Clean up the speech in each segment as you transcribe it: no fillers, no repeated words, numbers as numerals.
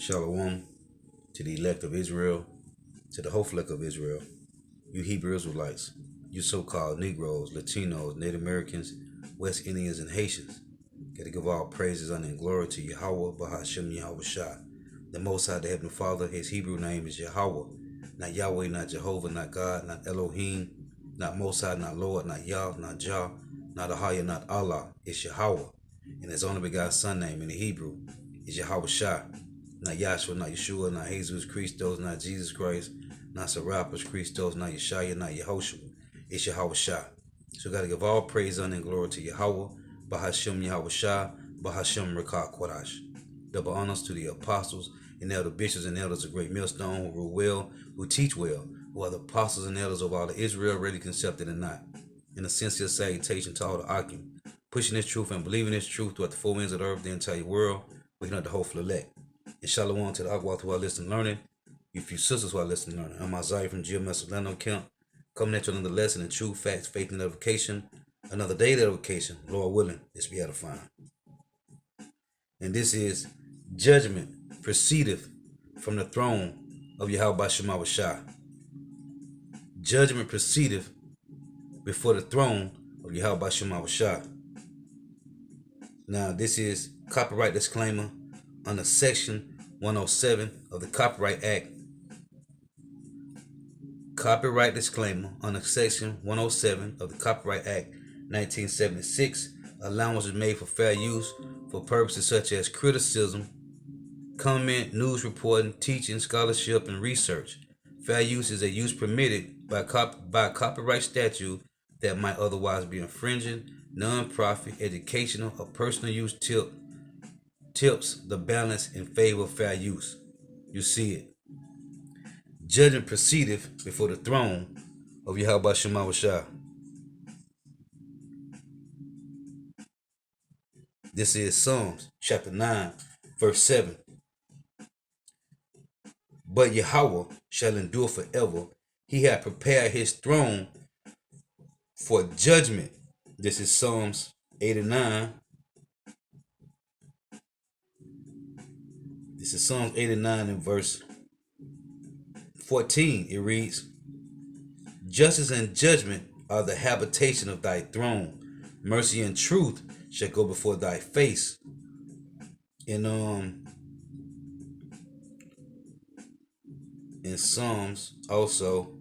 Shalom to the elect of Israel, to the whole flock of Israel, you Hebrew Israelites, you so-called Negroes, Latinos, Native Americans, West Indians, and Haitians. Got to give all praises, honor, and glory to Yahweh, Bahashem, Yahweh Shah. The Most High, the Heavenly Father, His Hebrew name is Yahweh. Not Yahweh, not Jehovah, not God, not Elohim, not Most High, not Lord, not Yah, not Jah, not Ahaya, not Allah. It's Yahweh. And His only begotten Son name in the Hebrew is Yahweh Shah. Not Yahshua, not Yeshua, not Jesus Christos, not Jesus Christ, not Serapis Christos, not Yeshaya, not Yehoshua. It's Yahweh Shah. So we got to give all praise, honor, and glory to Yahweh, Bahashem Yahweh Shah, Bahashem Rekah Kodash. Double honors to the apostles and elder bishops and elders of Great Millstone who rule well, who teach well, who are the apostles and elders of all of Israel, ready concepted and not. In a sincere salutation to all the Akim, pushing this truth and believing this truth throughout the four winds of the earth, the entire world, waking up the whole elect. And shalom to the Akwath who are listening and learning, you few sisters who are listening and learning. I'm Isaiah from GMS Orlando Camp, coming at you another lesson in truth, facts, faith, and edification. Another day of edification, Lord willing, this be edifying. And this is judgment proceedeth from the throne of Yahweh Shema Shah. Judgment proceedeth before the throne of Yahweh Shema Shah. Now, this is copyright disclaimer under Section 107 of the Copyright Act. Copyright disclaimer under Section 107 of the Copyright Act 1976. Allowance is made for fair use for purposes such as criticism, comment, news reporting, teaching, scholarship, and research. Fair use is a use permitted by copyright statute that might otherwise be infringing. Non-profit, educational, or personal use tips the balance in favor of fair use. You see it. Judgment proceedeth before the throne of Yahweh Shema Shah. This is Psalms chapter 9, verse 7. But Yahweh shall endure forever. He hath prepared his throne for judgment. This is Psalms 89. This is Psalms 89 and verse 14. It reads, Justice and judgment are the habitation of thy throne. Mercy and truth shall go before thy face. In Psalms also,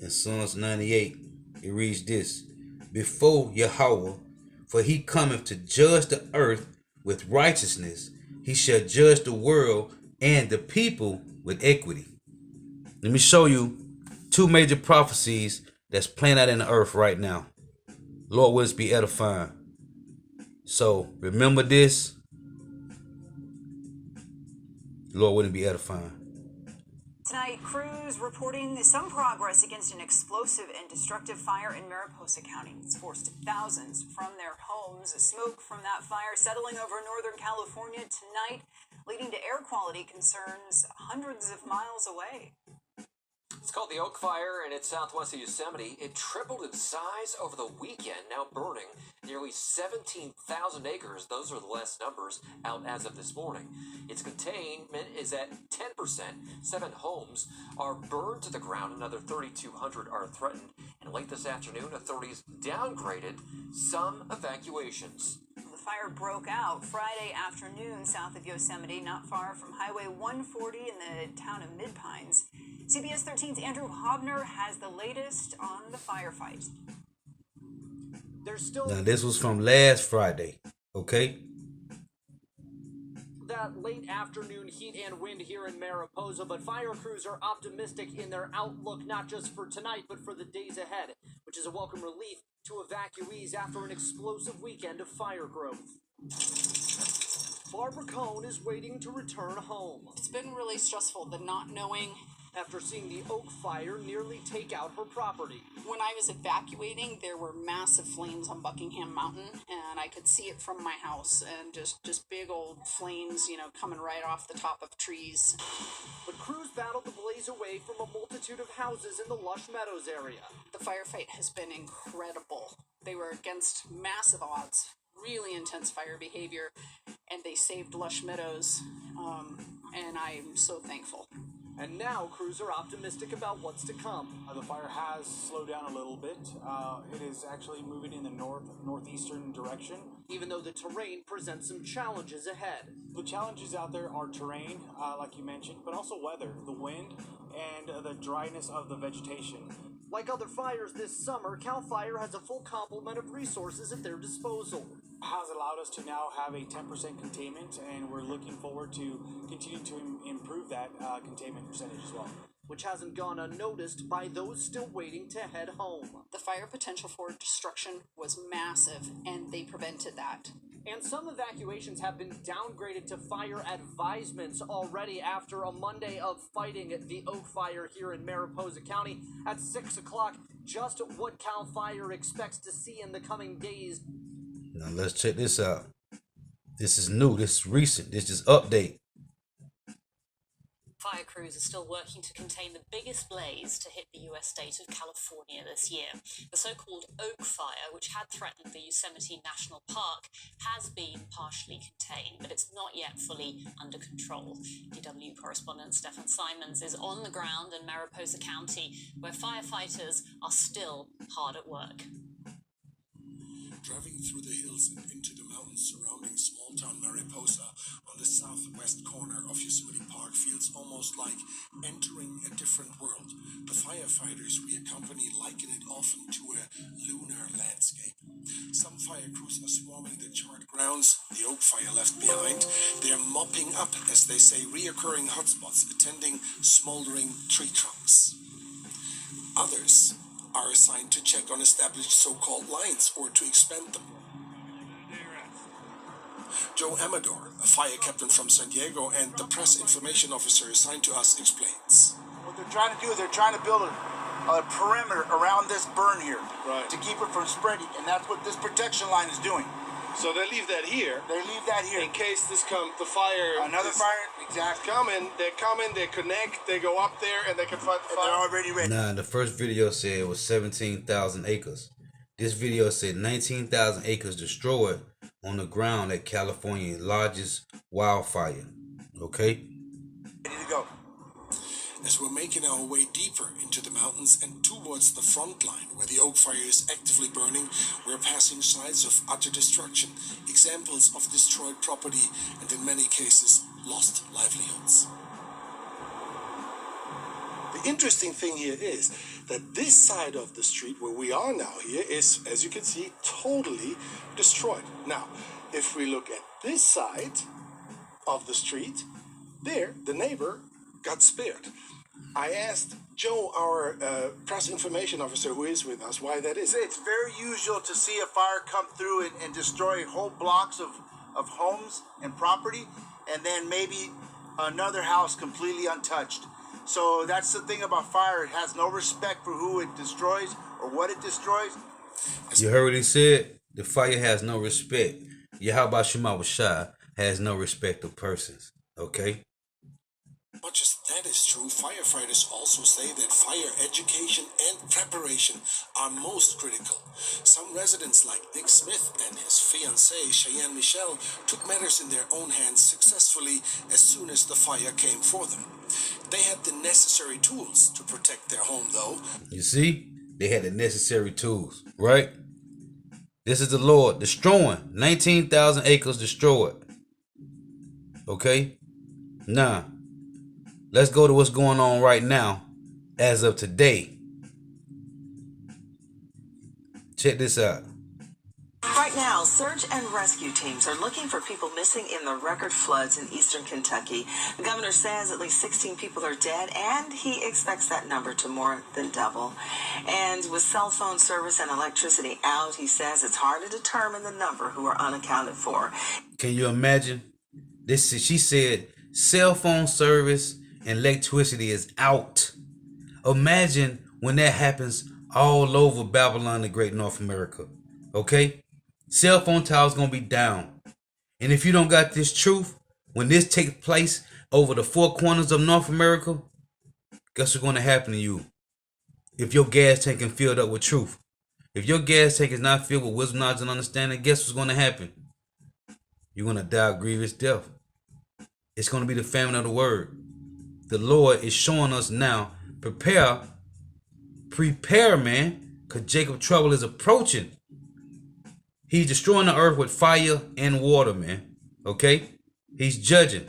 in Psalms 98, it reads this: Before Yahweh, for he cometh to judge the earth with righteousness, he shall judge the world and the people with equity. Let me show you two major prophecies that's playing out in the earth right now. Lord, will this be edifying? So remember this. Lord, wouldn't be edifying. Tonight, crews reporting some progress against an explosive and destructive fire in Mariposa County. It's forced thousands from their homes. Smoke from that fire settling over Northern California tonight, leading to air quality concerns hundreds of miles away. It's called the Oak Fire, and it's southwest of Yosemite. It tripled in size over the weekend, now burning nearly 17,000 acres. Those are the last numbers out as of this morning. Its containment is at 10%. 7 homes are burned to the ground. Another 3,200 are threatened. And late this afternoon, authorities downgraded some evacuations. The fire broke out Friday afternoon south of Yosemite, not far from Highway 140 in the town of Mid-Pines. CBS 13's Andrew Hobner has the latest on the firefight. Now, this was from last Friday, okay? That late afternoon heat and wind here in Mariposa, but fire crews are optimistic in their outlook, not just for tonight, but for the days ahead, which is a welcome relief to evacuees after an explosive weekend of fire growth. Barbara Cohn is waiting to return home. It's been really stressful, the not knowing. After seeing the Oak Fire nearly take out her property. When I was evacuating, there were massive flames on Buckingham Mountain, and I could see it from my house, and just big old flames, coming right off the top of trees. But crews battled the blaze away from a multitude of houses in the Lush Meadows area. The firefight has been incredible. They were against massive odds, really intense fire behavior, and they saved lush meadows, and I'm so thankful. And now crews are optimistic about what's to come. The fire has slowed down a little bit. It is actually moving in the northeastern direction. Even though the terrain presents some challenges ahead. The challenges out there are terrain, like you mentioned, but also weather, the wind, and the dryness of the vegetation. Like other fires this summer, CAL FIRE has a full complement of resources at their disposal. Has allowed us to now have a 10% containment, and we're looking forward to continue to improve that containment percentage as well. Which hasn't gone unnoticed by those still waiting to head home. The fire potential for destruction was massive, and they prevented that. And some evacuations have been downgraded to fire advisements already after a Monday of fighting the Oak Fire here in Mariposa County. At 6 o'clock, just what CAL FIRE expects to see in the coming days. Now let's check this out. This is new. This is recent. This is update. Fire crews are still working to contain the biggest blaze to hit the US state of California this year. The so-called Oak Fire, which had threatened the Yosemite National Park, has been partially contained, but it's not yet fully under control. DW correspondent Stefan Simons is on the ground in Mariposa County, where firefighters are still hard at work. Driving through the hills and into the mountains surrounding small-town Mariposa on the southwest corner of Yosemite Park feels almost like entering a different world. The firefighters we accompany liken it often to a lunar landscape. Some fire crews are swarming the charred grounds the Oak Fire left behind. They are mopping up, as they say, reoccurring hotspots, attending smoldering tree trunks. Others are assigned to check on established so-called lines or to expand them. Joe Amador, a fire captain from San Diego and the press information officer assigned to us, explains. What they're trying to do is they're trying to build a perimeter around this burn here, right, to keep it from spreading, and that's what this protection line is doing. So they leave that here. They leave that here. In case the fire... Another fire, exactly. They connect, they go up there, and they can fight the fire. They're already ready. Nah, the first video said it was 17,000 acres. This video said 19,000 acres destroyed on the ground at California's largest wildfire. Okay? Ready to go. As we're making our way deeper into the mountains and towards the front line where the Oak Fire is actively burning, we're passing sites of utter destruction, examples of destroyed property, and in many cases, lost livelihoods. The interesting thing here is that this side of the street where we are now here is, as you can see, totally destroyed. Now, if we look at this side of the street, there, the neighbor got spared. I asked Joe, our press information officer who is with us, why that is. It's very usual to see a fire come through and destroy whole blocks of homes and property, and then maybe another house completely untouched. So that's the thing about fire. It has no respect for who it destroys or what it destroys. You heard what he said? The fire has no respect. Yahweh Shema Washai has no respect of persons. Okay? Much as that is true, firefighters also say that fire education and preparation are most critical. Some residents like Nick Smith and his fiancée Cheyenne Michelle took matters in their own hands successfully as soon as the fire came for them. They had the necessary tools to protect their home, though. You see? They had the necessary tools, right? This is the Lord destroying 19,000 acres destroyed. Okay? Now, let's go to what's going on right now as of today. Check this out. Right now, search and rescue teams are looking for people missing in the record floods in eastern Kentucky. The governor says at least 16 people are dead, and he expects that number to more than double. And with cell phone service and electricity out, he says it's hard to determine the number who are unaccounted for. Can you imagine? She said cell phone service and electricity is out. Imagine when that happens all over Babylon, the Great North America. Okay? Cell phone towers gonna be down. And if you don't got this truth, when this takes place over the four corners of North America, guess what's gonna happen to you? If your gas tank is filled up with truth. If your gas tank is not filled with wisdom, knowledge, and understanding, guess what's gonna happen? You're going to die a grievous death. It's going to be the famine of the word. The Lord is showing us now, prepare, man, because Jacob's trouble is approaching. He's destroying the earth with fire and water, man. Okay? He's judging.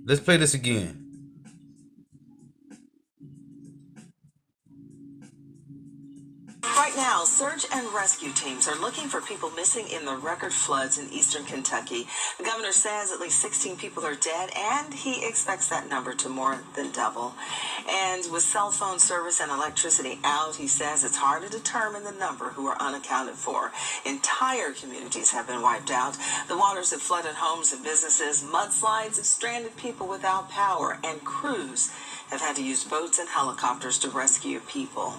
Let's play this again. Right now, search and rescue teams are looking for people missing in the record floods in eastern Kentucky. The governor says at least 16 people are dead, and he expects that number to more than double. And with cell phone service and electricity out, he says it's hard to determine the number who are unaccounted for. Entire communities have been wiped out. The waters have flooded homes and businesses. Mudslides have stranded people without power, and crews have had to use boats and helicopters to rescue people.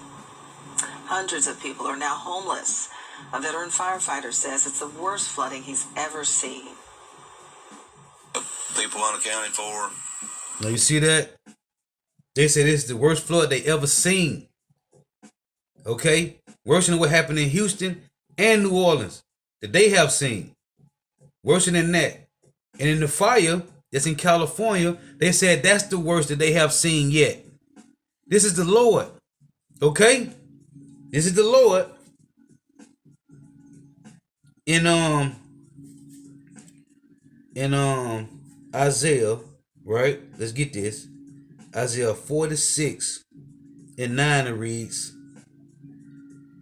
Hundreds of people are now homeless. A veteran firefighter says it's the worst flooding he's ever seen. People unaccounted for. Now you see that? They say this is the worst flood they ever seen. Okay? Worse than what happened in Houston and New Orleans that they have seen. Worse than that. And in the fire that's in California, they said that's the worst that they have seen yet. This is the Lord. Okay? This is the Lord in Isaiah, right? Let's get this. Isaiah 46 and 9 it reads,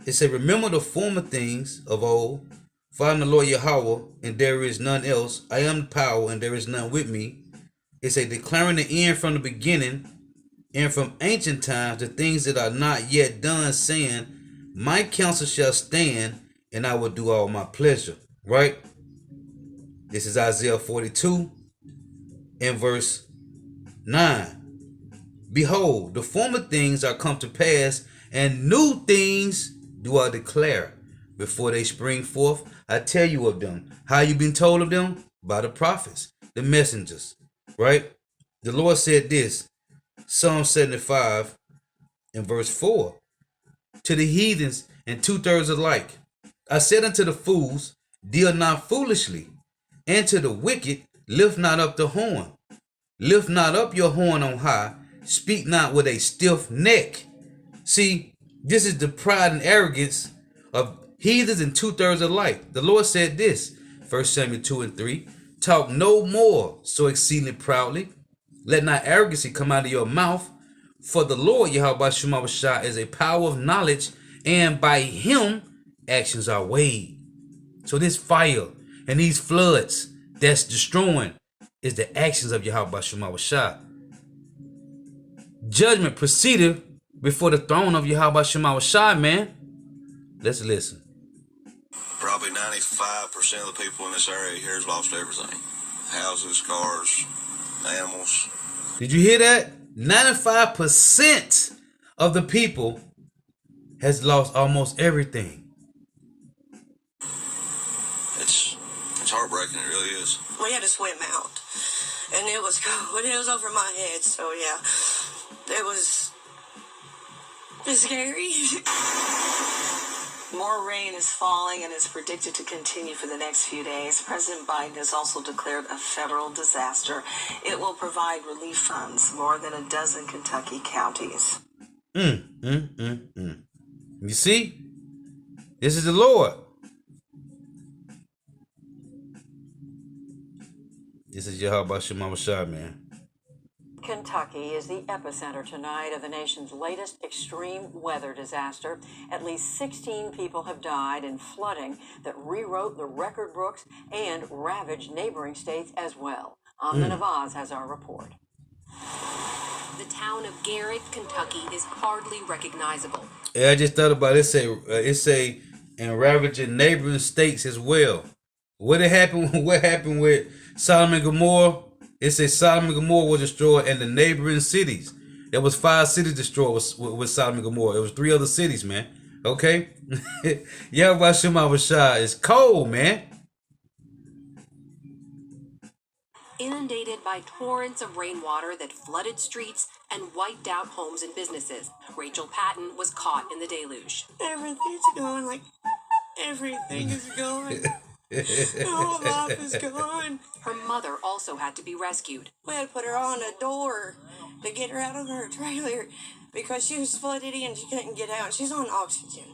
it said, remember the former things of old, for I am the Lord Yahweh, and there is none else. I am the power, and there is none with me. It said, declaring the end from the beginning, and from ancient times the things that are not yet done, saying, my counsel shall stand, and I will do all my pleasure. Right? This is Isaiah 42 and verse 9. Behold, the former things are come to pass, and new things do I declare. Before they spring forth, I tell you of them. How you been told of them? By the prophets, the messengers. Right? The Lord said this, Psalm 75 and verse 4. To the heathens and 2/3 alike, I said unto the fools, deal not foolishly, and to the wicked, lift not up the horn. Lift not up your horn on high, speak not with a stiff neck. See, this is the pride and arrogance of heathens and 2/3 alike. The Lord said this, 1 Samuel 2 and 3, talk no more so exceedingly proudly. Let not arrogancy come out of your mouth. For the Lord Yahweh Shemawashah is a power of knowledge, and by him actions are weighed. So this fire and these floods that's destroying is the actions of Yahweh Shemawashah. Judgment proceeded before the throne of Yahweh Shemawashah, man. Let's listen. Probably 95% of the people in this area here has lost everything. Houses, cars, animals. Did you hear that? 95% of the people has lost almost everything. It's heartbreaking, it really is. We had to swim out, and it was cold. It was over my head, so yeah, it was scary. More rain is falling and is predicted to continue for the next few days. President Biden has also declared a federal disaster. It will provide relief funds more than a dozen Kentucky counties. You see? This is the Lord. This is Yahweh Shemawashah, man. Kentucky is the epicenter tonight of the nation's latest extreme weather disaster. At least 16 people have died in flooding that rewrote the record books and ravaged neighboring states as well. Amna Navaz has our report. The town of Garrett, Kentucky is hardly recognizable. Yeah, I just thought about it. It say and ravaging neighboring states as well. What happened with Sodom and Gomorrah? It says Sodom and Gomorrah was destroyed and the neighboring cities. There was 5 cities destroyed with Sodom and Gomorrah. It was 3 other cities, man. Okay? Yahweh Shemawashah is cold, man. Inundated by torrents of rainwater that flooded streets and wiped out homes and businesses, Rachel Patton was caught in the deluge. Everything's going, everything is going. All life is gone. Her mother also had to be rescued. We had to put her on a door to get her out of her trailer because she was flooded in. She couldn't get out. She's on oxygen.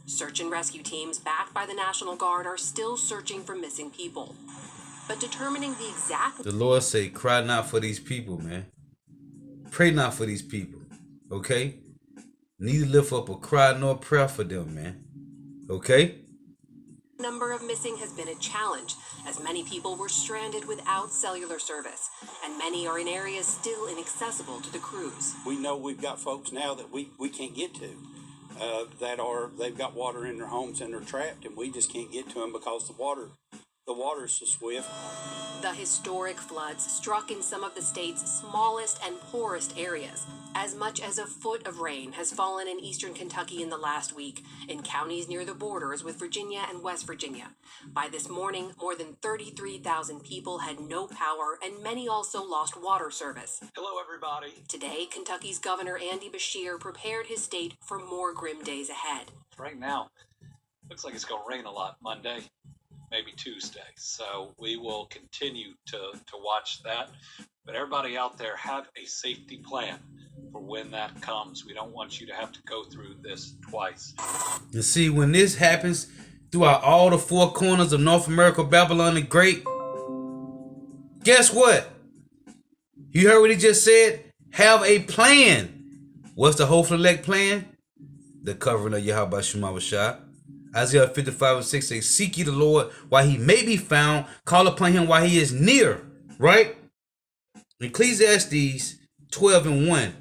Search and rescue teams backed by the National Guard are still searching for missing people. But determining the exact... The Lord say, cry not for these people, man. Pray not for these people, okay? Neither lift up a cry nor prayer for them, man. Okay? Number of missing has been a challenge, as many people were stranded without cellular service, and many are in areas still inaccessible to the crews. We know we've got folks now that we can't get to, they've got water in their homes and they're trapped, and we just can't get to them because the water is so swift. The historic floods struck in some of the state's smallest and poorest areas. As much as a foot of rain has fallen in eastern Kentucky in the last week, in counties near the borders with Virginia and West Virginia. By this morning, more than 33,000 people had no power, and many also lost water service. Hello, everybody. Today, Kentucky's Governor Andy Beshear prepared his state for more grim days ahead. Right now, looks like it's going to rain a lot Monday, maybe Tuesday. So we will continue to watch that. But everybody out there, have a safety plan for when that comes. We don't want you to have to go through this twice. You see, when this happens throughout all the four corners of North America, Babylon the Great, guess what? You heard what he just said? Have a plan. What's the hopeful elect plan? The covering of Yahweh Shema Shah. Isaiah 55:6 says, seek ye the Lord while he may be found, call upon him while he is near. Right? Ecclesiastes 12:1.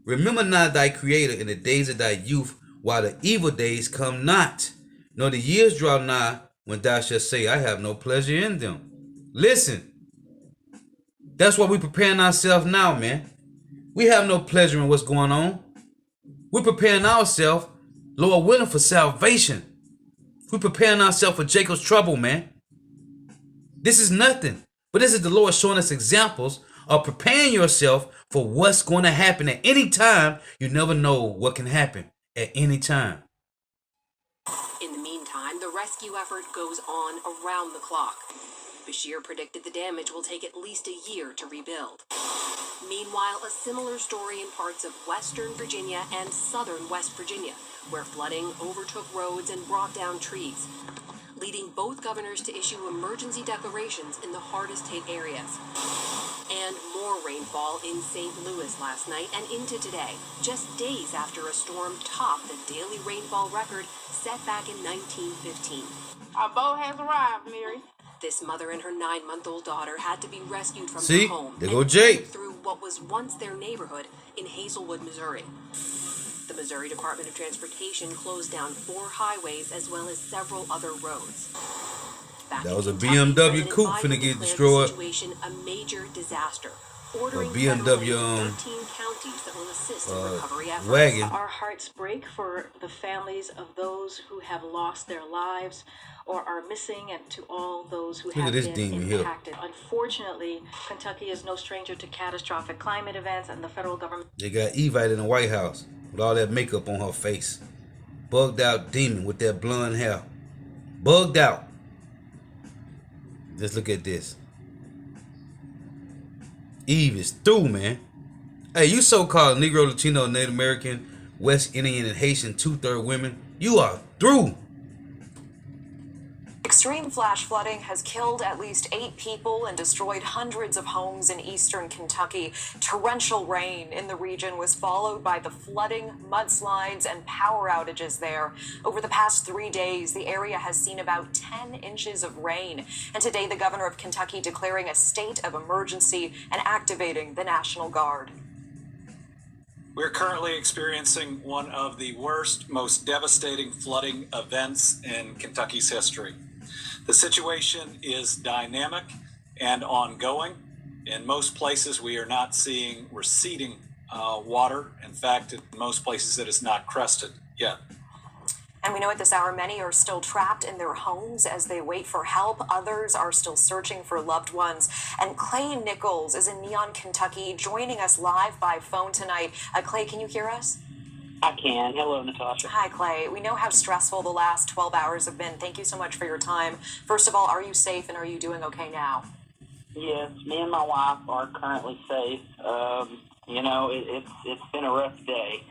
Remember not thy creator in the days of thy youth, while the evil days come not, nor the years draw nigh, when thou shalt say, I have no pleasure in them. Listen, that's why we're preparing ourselves now, man. We have no pleasure in what's going on. We're preparing ourselves, Lord willing, for salvation. We're preparing ourselves for Jacob's trouble, man. This is nothing, but this is the Lord showing us examples of preparing yourself for what's going to happen at any time. You never know what can happen at any time. In the meantime, the rescue effort goes on around the clock. Beshear predicted the damage will take at least a year to rebuild. Meanwhile, a similar story in parts of western Virginia and southern West Virginia, where flooding overtook roads and brought down trees, leading both governors to issue emergency declarations in the hardest hit areas. And more rainfall in St. Louis last night and into today, just days after a storm topped the daily rainfall record set back in 1915. Our boat has arrived, Mary. This mother and her 9-month-old daughter had to be rescued from See? their home There go and Jake. moved through what was once their neighborhood in Hazelwood, Missouri. The Missouri Department of Transportation closed down 4 highways as well as several other roads. Back That was a Kentucky, BMW President coupe Biden finna get declared destroyed. The situation a major disaster, ordering A BMW, federal aid to 13 counties that will assist in recovery efforts. wagon. Our hearts break for the families of those who have lost their lives or are missing, and to all those who Look have at this been demon here. impacted. Unfortunately, Kentucky is no stranger to catastrophic climate events, and the federal government... They got Evite in the White House with all that makeup on her face. Bugged out demon with that blonde hair. Bugged out. Just look at this. Eve is through, man. Hey, you so-called Negro, Latino, Native American, West Indian, and Haitian 2/3 women, you are through. Extreme flash flooding has killed at least 8 people and destroyed hundreds of homes in eastern Kentucky. Torrential rain in the region was followed by the flooding, mudslides, and power outages there. Over the past 3 days, the area has seen about 10 inches of rain. And today, the governor of Kentucky declaring a state of emergency and activating the National Guard. We're currently experiencing one of the worst, most devastating flooding events in Kentucky's history. The situation is dynamic and ongoing. In most places, we are not seeing receding water. In fact, in most places, it is not crested yet. And we know at this hour, many are still trapped in their homes as they wait for help. Others are still searching for loved ones. And Clay Nichols is in Neon, Kentucky, joining us live by phone tonight. Clay, can you hear us? I can. Hello, Natasha. Hi, Clay. We know how stressful the last 12 hours have been. Thank you so much for your time. First of all, are you safe and are you doing okay now? Yes, me and my wife are currently safe. It's been a rough day.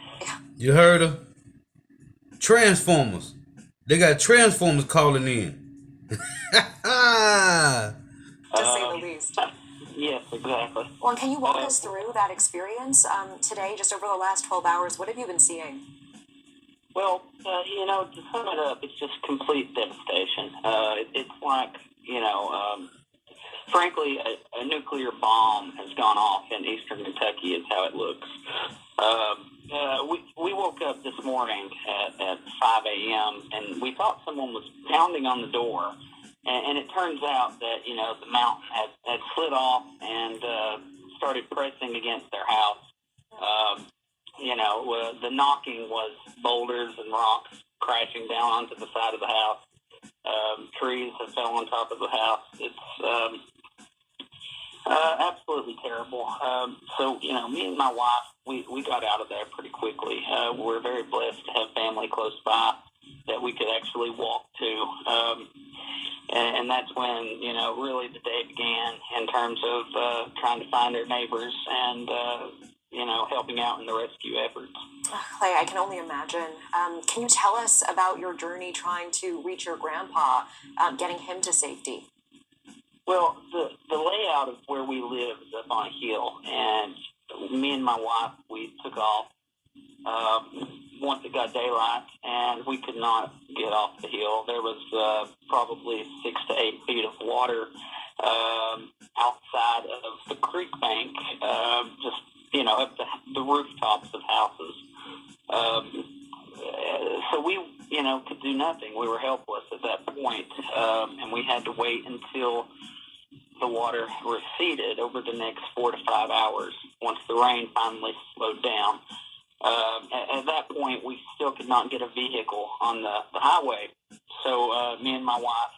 You heard her? Transformers. They got Transformers calling in. To say the least. Yes, exactly. Well, and can you walk us through that experience today, just over the last 12 hours? What have you been seeing? Well, to sum it up, it's just complete devastation. It's like, frankly, a nuclear bomb has gone off in eastern Kentucky is how it looks. We woke up this morning at 5 a.m. and we thought someone was pounding on the door. And it turns out that, the mountain had slid off and started pressing against their house. The knocking was boulders and rocks crashing down onto the side of the house. Trees have fell on top of the house. It's absolutely terrible. So, me and my wife, we got out of there pretty quickly. We're very blessed to have family close by that we could actually walk to. And that's when, really the day began in terms of trying to find our neighbors and, helping out in the rescue efforts. Clay, I can only imagine. Can you tell us about your journey trying to reach your grandpa, getting him to safety? Well, the layout of where we live is up on a hill, and me and my wife, we took off once it got daylight, and we could not get off the hill. There was probably 6 to 8 feet of water outside of the creek bank, just, up the rooftops of houses. So we, could do nothing. We were helpless at that point, and we had to wait until the water receded over the next 4 to 5 hours once the rain finally slowed down. At that point, we still could not get a vehicle on the highway. So me and my wife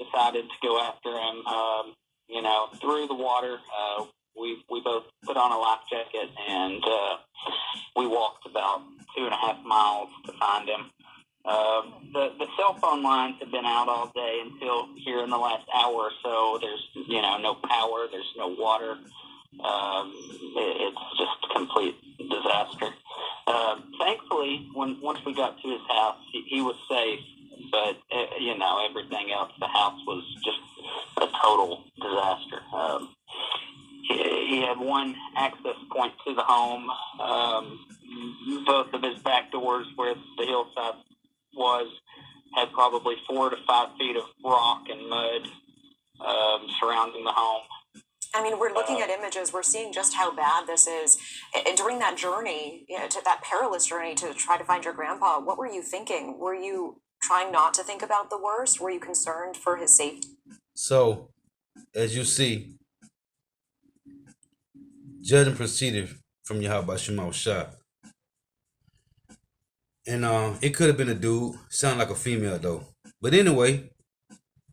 decided to go after him, through the water. We both put on a life jacket, and we walked about 2.5 miles to find him. The cell phone lines have been out all day until here in the last hour or so. There's, no power. There's no water. It's just a complete disaster. Thankfully, once we got to his house, he was safe, but, everything else, the house was just a total disaster. He had one access point to the home. Both of his back doors where the hillside was had probably 4 to 5 feet of rock and mud surrounding the home. I mean, we're looking at images. We're seeing just how bad this is. And during that journey, to that perilous journey to try to find your grandpa, what were you thinking? Were you trying not to think about the worst? Were you concerned for his safety? So, as you see, judging proceeded from Yahweh Shema shot. And it could have been a dude. Sound like a female, though. But anyway,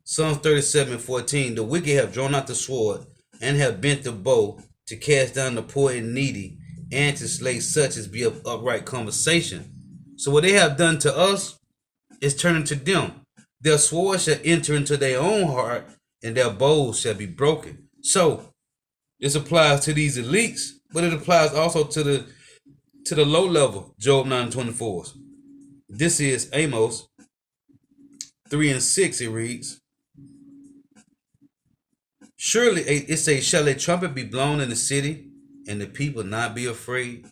Psalms 37:14, the wicked have drawn out the sword and have bent the bow to cast down the poor and needy and to slay such as be of upright conversation. So what they have done to us is turning to them. Their sword shall enter into their own heart and their bows shall be broken. So this applies to these elites, but it applies also to the low level, Job 9:24. This is Amos 3:6. It reads, surely it says, shall a trumpet be blown in the city, and the people not be afraid?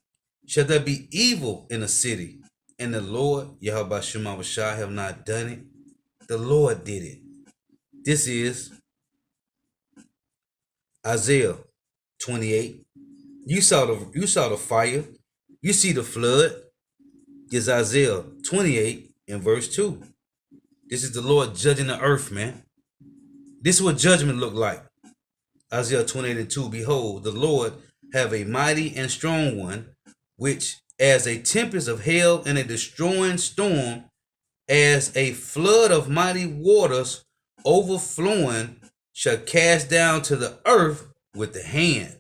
Shall there be evil in the city, and the Lord Yahweh Shema Shah have not done it? The Lord did it. This is Isaiah 28. You saw the fire. You see the flood. It's Isaiah 28 and verse 2. This is the Lord judging the earth, man. This is what judgment look like. Isaiah 28 and 2. Behold, the Lord have a mighty and strong one, which as a tempest of hail and a destroying storm, as a flood of mighty waters overflowing, shall cast down to the earth with the hand.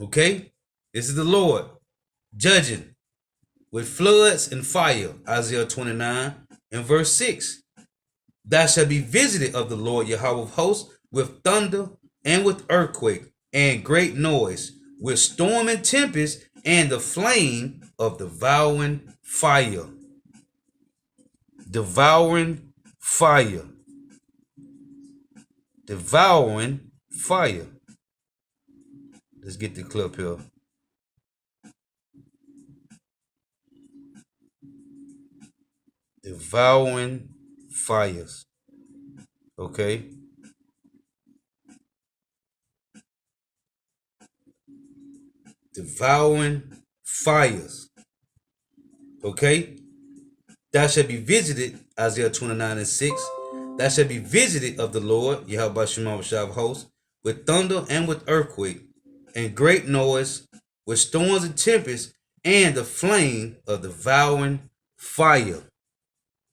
Okay? This is the Lord judging. with floods and fire. Isaiah 29 and verse 6. Thou shalt be visited of the Lord Yahweh of hosts with thunder and with earthquake and great noise, with storm and tempest and the flame of devouring fire. Devouring fire. Devouring fire. Let's get the clip here. Devouring fires. Okay. Devouring fires. Okay. Thou shalt be visited, Isaiah 29 and 6. Thou shalt be visited of the Lord, Yahweh Shema of hosts, with thunder and with earthquake, and great noise, with storms and tempests, and the flame of devouring fire.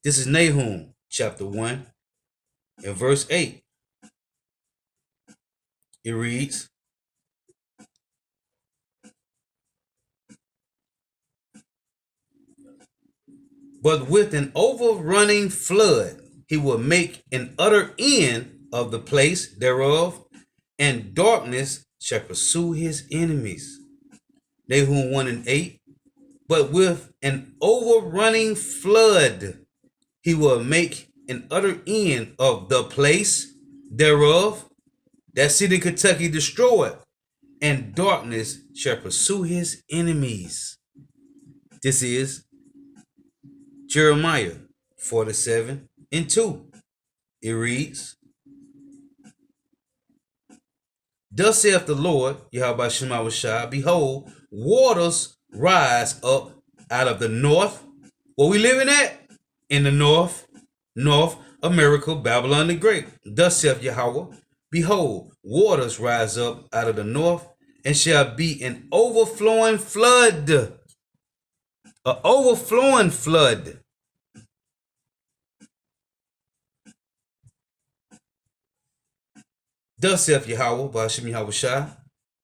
This is Nahum chapter 1 and verse 8. It reads, but with an overrunning flood, he will make an utter end of the place thereof, and darkness shall pursue his enemies. Nahum 1 and 8. But with an overrunning flood, he will make an utter end of the place thereof, that city Kentucky destroyed, and darkness shall pursue his enemies. This is Jeremiah 47 and 2. It reads, thus saith the Lord, Yahweh Shema Shah, behold, waters rise up out of the north. Where we living at? In the north America, Babylon the Great. Thus saith Yahweh, behold, waters rise up out of the north, and shall be an overflowing flood. An overflowing flood. Thus saith Yahweh, Ba'ashem Yahweh Shai,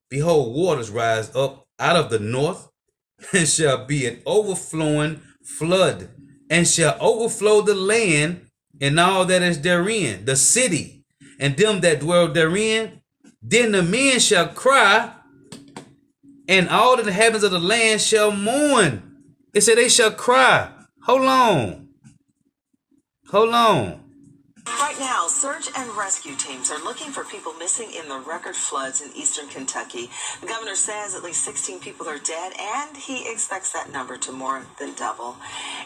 behold, waters rise up out of the north, and shall be an overflowing flood, and shall overflow the land and all that is therein, the city, and them that dwell therein. Then the men shall cry, and all the inhabitants of the land shall mourn. It said they shall cry. Hold on. Hold on. Right now, search and rescue teams are looking for people missing in the record floods in eastern Kentucky. The governor says at least 16 people are dead, and he expects that number to more than double.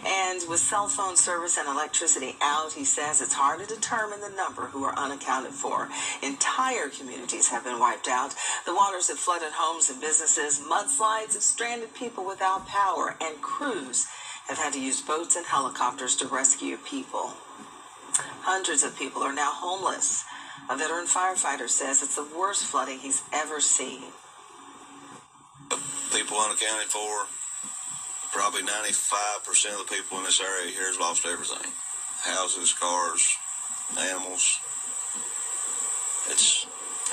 And with cell phone service and electricity out, he says it's hard to determine the number who are unaccounted for. Entire communities have been wiped out. The waters have flooded homes and businesses. Mudslides have stranded people without power, and crews have had to use boats and helicopters to rescue people. Hundreds of people are now homeless. A veteran firefighter says it's the worst flooding he's ever seen. People unaccounted for, probably 95% of the people in this area here has lost everything. Houses, cars, animals. It's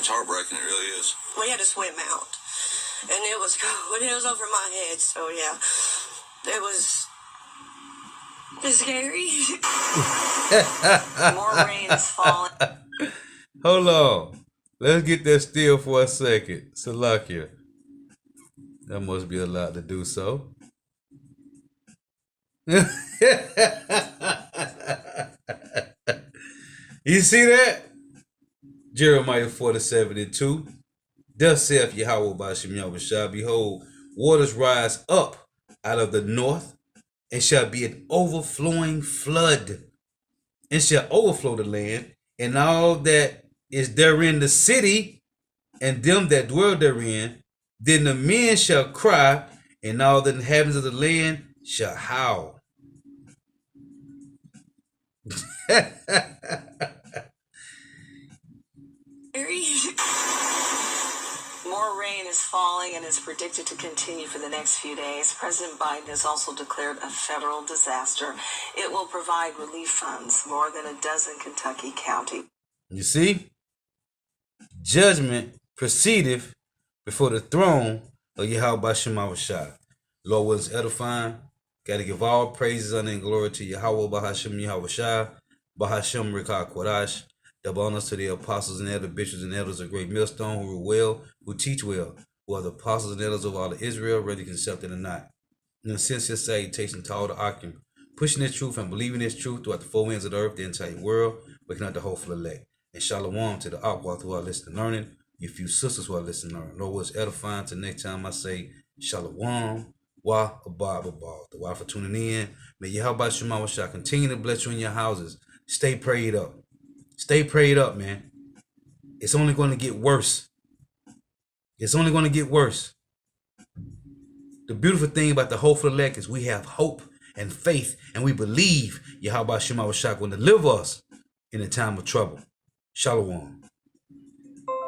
heartbreaking, it really is. We had to swim out, and it was cold. It was over my head, so yeah, it was scary. More rain is falling. Hold on. Let's get that still for a second. Salakia. That must be allowed to do so. You see that? Jeremiah 47 and 2. Thus saith Yahweh Ba'ashem Yahweh Shah, behold, waters rise up out of the north, and shall be an overflowing flood, and shall overflow the land, and all that is therein, the city, and them that dwell therein. Then the men shall cry, and all the inhabitants of the land shall howl. More rain is falling and is predicted to continue for the next few days. President Biden has also declared a federal disaster. It will provide relief funds more than a dozen Kentucky counties. You see? Judgment proceedeth before the throne of Yahweh Ba'ashem Shah. Lord was edifying. Got to give all praises, honor, and glory to Yahweh, Bahashem, Yahweh Shai, Bahashem, Rikah, Kodash. Double honors to the apostles and elders, bishops and elders of Great Millstone who rule well, who teach well, who are the apostles and elders of all of Israel, ready concepted or not. In a sincere salutation to all the Akim, pushing this truth and believing this truth throughout the four winds of the earth, the entire world, waking up the hopeful elect. And shalom to the Akwath who are listening and learning, you few sisters who are listening and learning. Lord, what's edifying till next time I say shalom, wa abab abab. The why for tuning in. May Yahweh Shema shall continue to bless you in your houses. Stay prayed up. Stay prayed up, man. It's only going to get worse. It's only going to get worse. The beautiful thing about the hopeful elect is we have hope and faith, and we believe Yahweh Shema Shah will deliver us in a time of trouble. Shalom.